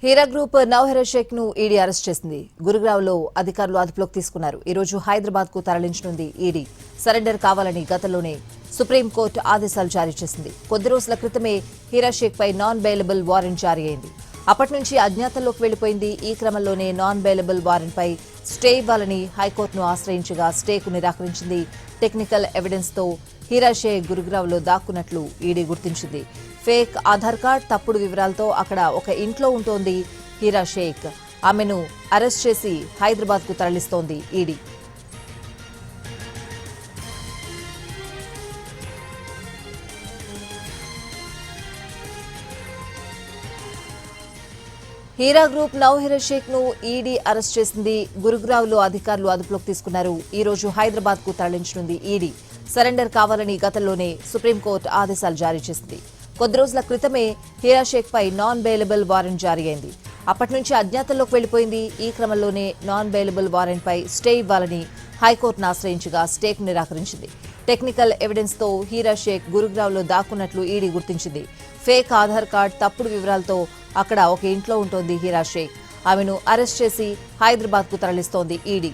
Heera group Nowhera Sheikh ను ED arrest చేసింది. గురుగ్రావ్లో అధికారులు అదుపులోకి తీసుకున్నారు. ఈ రోజు హైదరాబాద్ కు తరలించనుంది ఈడీ. సరెండర్ కావాలని గతంలోనే సుప్రీంకోర్టు ఆదేశాలు జారీ చేసింది. కొద్ది రోజుల క్రితమే హీరా షేక్ పై నాన్ బెయిలబుల్ వారెంట్ జారీ అయింది. అప్పటి నుంచి అజ్ఞాతంలోకి వెళ్లిపోయింది. ఈ క్రమంలోనే నాన్ బెయిలబుల్ వారెంట్ పై స్టే ఇవ్వాలని హైకోర్టును ఆశ్రయించగా స్టేకు నిరాకరించింది. టెక్నికల్ ఎవిడెన్స్ తో హీరా షేక్ గురుగ్రావ్లో దాక్కున్నట్లు ఈడీ గుర్తించింది. ఫేక్ ఆధార్ కార్డ్, తప్పుడు వివరాలతో అక్కడ ఒక ఇంట్లో ఉంటోంది హీరా షేక్. ఆమెను అరెస్ట్ చేసి హైదరాబాద్ కు తరలిస్తోంది ఈడీ. హీరా గ్రూప్ నౌహెరా షేక్ ను ఈడీ అరెస్ట్ చేసింది. గురుగ్రావ్లో అధికారులు అదుపులోకి తీసుకున్నారు. ఈ రోజు హైదరాబాద్ కు తరలించనుంది ఈడీ. సరెండర్ కావాలని గతంలోనే సుప్రీంకోర్టు ఆదేశాలు జారీ చేసింది. కొద్ది రోజుల క్రితమే హీరా షేక్ పై నాన్ బెయిలబుల్ వారెంట్ జారీ అయింది. అప్పటి నుంచి అజ్ఞాతంలోకి వెళ్లిపోయింది. ఈ క్రమంలోనే నాన్ బెయిలబుల్ వారెంట్ పై స్టే ఇవ్వాలని హైకోర్టును ఆశ్రయించగా స్టేకు నిరాకరించింది. టెక్నికల్ ఎవిడెన్స్ తో హీరా షేక్ గురుగ్రావ్లో దాక్కున్నట్లు ఈడీ గుర్తించింది. ఫేక్ ఆధార్ కార్డ్, తప్పుడు వివరాలతో అక్కడ ఒక ఇంట్లో ఉంటోంది హీరా షేక్. ఆమెను అరెస్ట్ చేసి హైదరాబాద్ కు తరలిస్తోంది ఈడీ.